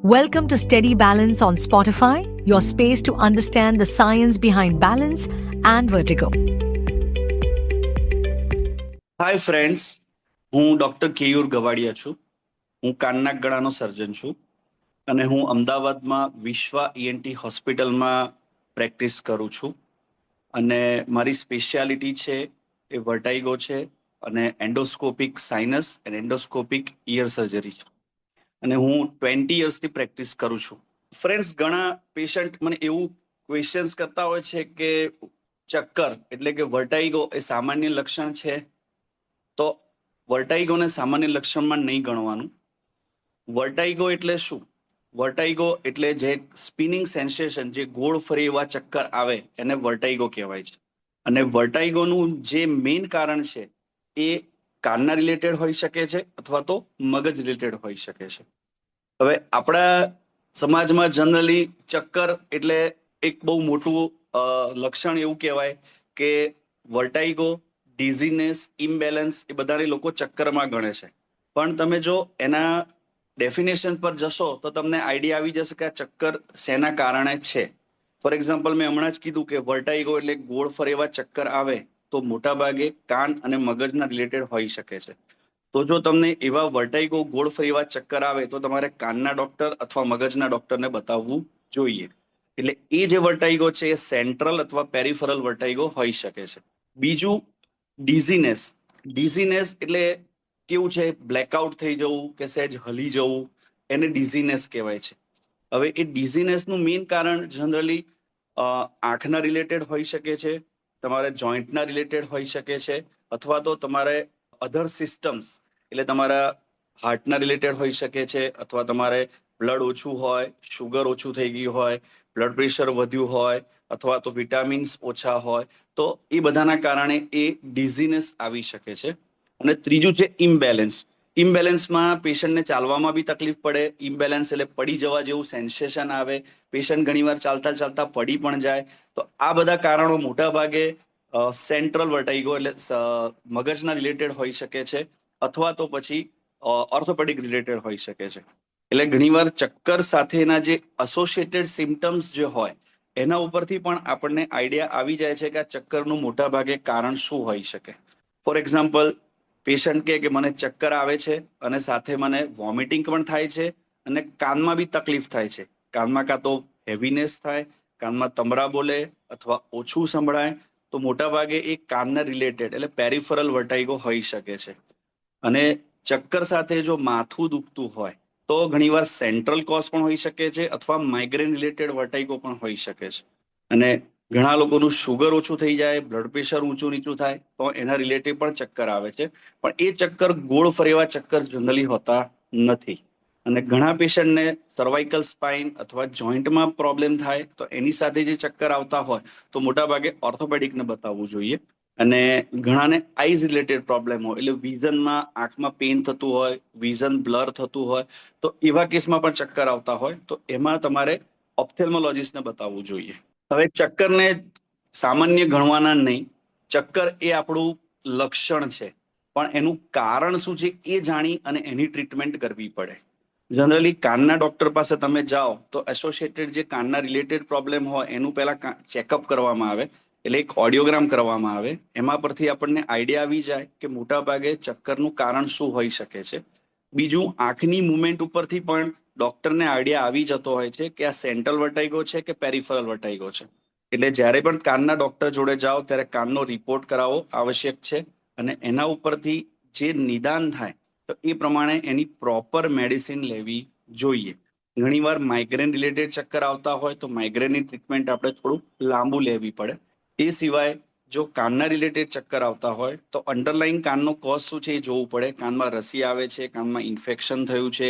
Welcome to Steady Balance on Spotify, your space to understand the science behind balance and vertigo. Hi friends, હું doctor Keyur Gavadiya છું. હું કાનના ગળાનો સર્જન છું અને હું અમદાવાદમાં વિશ્વા ઈએનટી હોસ્પિટલમાં પ્રેક્ટિસ કરું છું. અને મારી સ્પેશિયાલિટી છે એ વર્ટાઇગો છે અને એન્ડોસ્કોપિક સાઇનસ અને એન્ડોસ્કોપિક ઇયર સર્જરી છે. અને હું 20 યર્સથી પ્રેક્ટિસ કરું છું. ફ્રેન્ડ્સ, ઘણા પેશન્ટ મને એવું ક્વેશ્ચન્સ કરતા હોય છે કે ચક્કર એટલે કે વર્ટાઇગો એ સામાન્ય લક્ષણ છે. તો વર્ટાઇગોને સામાન્ય લક્ષણમાં નહીં ગણવાનું. વર્ટાઇગો એટલે શું? વર્ટાઇગો એટલે જે સ્પિનિંગ સેન્સેશન, જે ગોળ ફરી એવા ચક્કર આવે એને વર્ટાઇગો કહેવાય છે. અને વર્ટાઇગોનું જે મેઇન કારણ છે એ કાનના રિલેટેડ હોઈ શકે છે અથવા તો મગજ રિલેટેડ હોઈ શકે છે. હવે આપણા સમાજમાં જનરલી ચક્કર એટલે એક બહુ મોટું લક્ષણ એવું કહેવાય કે વર્ટાઇગો, ડિઝીનેસ, ઇમ્બેલેન્સ એ બધાને લોકો ચક્કરમાં ગણે છે. પણ તમે જો એના ડેફિનેશન પર જશો તો તમને આઈડિયા આવી જશે કે આ ચક્કર શેના કારણે છે. ફોર એક્ઝામ્પલ, મેં હમણાં જ કીધું કે વર્ટાઇગો એટલે ગોળ ફરેવા ચક્કર આવે તો મોટા ભાગે કાન અને મગજના રિલેટેડ હોઈ શકે છે. તો જો તમને એવા વર્ટાઇગો, ગોળ ફરેવા ચક્કર આવે તો તમારે કાનના ડોક્ટર અથવા મગજના ડોક્ટરને બતાવવું જોઈએ. એટલે એ જે વર્ટાઇગો છે એ સેન્ટ્રલ અથવા પેરિફરલ વર્ટાઇગો હોઈ શકે છે. બીજું, ડિઝીનેસ. ડિઝીનેસ એટલે કેવું છે, બ્લેકઆઉટ થઈ જવું કે સહેજ હલી જવું, એને ડિઝીનેસ કહેવાય છે. હવે એ ડિઝીનેસનું મેઇન કારણ જનરલી આંખના રિલેટેડ હોઈ શકે છે, તમારે જોઈન્ટના રિલેટેડ હોઈ શકે છે, અથવા તો તમારે અધર સિસ્ટમ્સ એટલે તમારા હાર્ટના રિલેટેડ હોઈ શકે છે, અથવા તમારે બ્લડ ઓછું હોય, શુગર ઓછું થઈ ગયું હોય, બ્લડ પ્રેશર વધ્યું હોય, અથવા તો વિટામિન્સ ઓછા હોય, તો એ બધાના કારણે એ ડિઝીનેસ આવી શકે છે. અને ત્રીજું છે ઇમ્બેલેન્સ. ઇમ્બેલેન્સમાં પેશન્ટને ચાલવામાં બી તકલીફ પડે. ઇમ્બેલેન્સ એટલે પડી જવા જેવું સેન્સેશન આવે, પેશન્ટ ઘણીવાર ચાલતા ચાલતા પડી પણ જાય. તો આ બધા કારણો મોટા ભાગે સેન્ટ્રલ વર્ટાઇગો એટલે મગજના રિલેટેડ હોઈ શકે છે, અથવા તો પછી ઓર્થોપેડિક રિલેટેડ હોઈ શકે છે. એટલે ઘણીવાર ચક્કર સાથેના જે એસોસિએટેડ સિમ્ટમ્સ જે હોય એના ઉપરથી પણ આપણને આઈડિયા આવી જાય છે કે આ ચક્કરનું મોટા ભાગે કારણ શું હોઈ શકે. ફોર એક્ઝામ્પલ, પેશન્ટ કે મને ચક્કર આવે છે અને સાથે મને વોમિટિંગ પણ થાય છે અને કાનમાં બી તકલીફ થાય છે. કાનમાં કાં તો હેવીનેસ થાય, કાનમાં તમરા બોલે અથવા ઓછું સંભળાય, તો મોટા ભાગે એ કાનના રિલેટેડ એટલે પેરિફરલ વર્ટાઇગો હોઈ શકે છે. અને ચક્કર સાથે જો માથું દુખતું હોય તો ઘણીવાર સેન્ટ્રલ કોઝ પણ હોઈ શકે છે, અથવા માઇગ્રેન રિલેટેડ વર્ટાઇગો પણ હોઈ શકે છે. અને ઘણા લોકોનું શુગર ઓછું થઈ જાય, બ્લડ પ્રેશર ઊંચું નીચું થાય તો એના રિલેટેડ પણ ચક્કર આવે છે. પણ એ ચક્કર ગોળ ફરેવા ચક્કર જનરલી હોતા નથી. અને ઘણા પેશન્ટને સર્વાઇકલ સ્પાઇન અથવા જોઈન્ટમાં પ્રોબ્લેમ થાય તો એની સાથે જે ચક્કર આવતા હોય તો મોટા ભાગે ઓર્થોપેડિકને બતાવવું જોઈએ. અને ઘણાને આઈઝ રિલેટેડ પ્રોબ્લેમ હોય, એટલે વિઝનમાં આંખમાં પેઇન થતું હોય, વિઝન બ્લર થતું હોય, તો એવા કેસમાં પણ ચક્કર આવતા હોય તો એમાં તમારે ઓપ્થેલ્મોલોજીસ્ટને બતાવવું જોઈએ. હવે ચક્કરને સામાન્ય ગણવાના નહીં. ચક્કર એ આપણું લક્ષણ છે, પણ એનું કારણ શું છે એ જાણી અને એની ટ્રીટમેન્ટ કરવી પડે. જનરલી કાનના ડોક્ટર પાસે તમે જાઓ તો એસોસિએટેડ જે કાનના રિલેટેડ પ્રોબ્લેમ હોય એનું પહેલા ચેકઅપ કરવામાં આવે, એટલે એક ઓડિયોગ્રામ કરવામાં આવે. એમાં પરથી આપણને આઈડિયા આવી જાય કે મોટા ભાગે ચક્કરનું કારણ શું હોઈ શકે છે. બીજું, આંખની મુવમેન્ટ ઉપરથી પણ ડોક્ટરને આઈડિયા આવી જતો હોય છે કે આ સેન્ટ્રલ વર્ટાઇગો છે કે પેરિફરલ વર્ટાઇગો છે. એટલે જ્યારે પણ કાનના ડોક્ટર જોડે જાઓ ત્યારે કાનનો રિપોર્ટ કરાવવો આવશ્યક છે. અને એના ઉપરથી જે નિદાન થાય તો એ પ્રમાણે એની પ્રોપર મેડિસિન લેવી જોઈએ. ઘણીવાર માઇગ્રેન રિલેટેડ ચક્કર આવતા હોય તો માઇગ્રેનની ટ્રીટમેન્ટ આપણે થોડું લાંબુ લેવી પડે. એ સિવાય જો કાનના રિલેટેડ ચક્કર આવતા હોય તો અંડરલાઈન કાનનો કોઝ શું છે એ જોવું પડે. કાનમાં રસી આવે છે, કાનમાં ઇન્ફેક્શન થયું છે,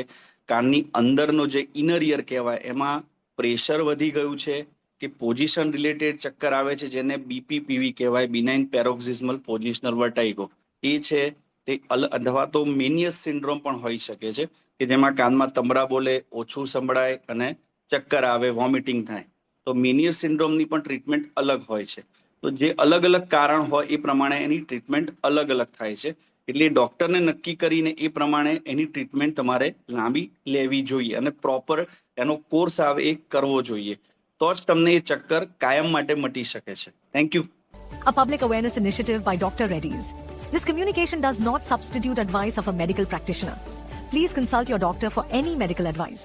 કાનની અંદરનો જે ઇનર ઇયર કહેવાય એમાં પ્રેશર વધી ગયું છે, કે પોઝિશન રિલેટેડ ચક્કર આવે છે જેને બીપીપીવી કહેવાય, બિનાઇન પેરોક્સિસ્મલ પોઝિશનલ વર્ટાઇગો એ છે તે, અથવા તો મેનિયસ સિન્ડ્રોમ પણ હોઈ શકે છે કે જેમાં કાનમાં તમરા બોલે, ઓછું સંભળાય અને ચક્કર આવે, વોમિટિંગ થાય. તો મેનિયસ સિન્ડ્રોમની પણ ટ્રીટમેન્ટ અલગ હોય છે. તો જે અલગ અલગ કારણ હોય એ પ્રમાણે એની ટ્રીટમેન્ટ અલગ અલગ થાય છે. એટલે ડોક્ટરને નક્કી કરીને એ પ્રમાણે એની ટ્રીટમેન્ટ તમારે લાંબી લેવી જોઈએ અને પ્રોપર એનો કોર્સ આવે એ કરવો જોઈએ. તો જ તમને એ ચક્કર કાયમ માટે મટી શકે છે. Thank you. A public awareness initiative by Dr. Reddy's. This communication does not substitute advice of a medical practitioner. Please consult your doctor for any medical advice.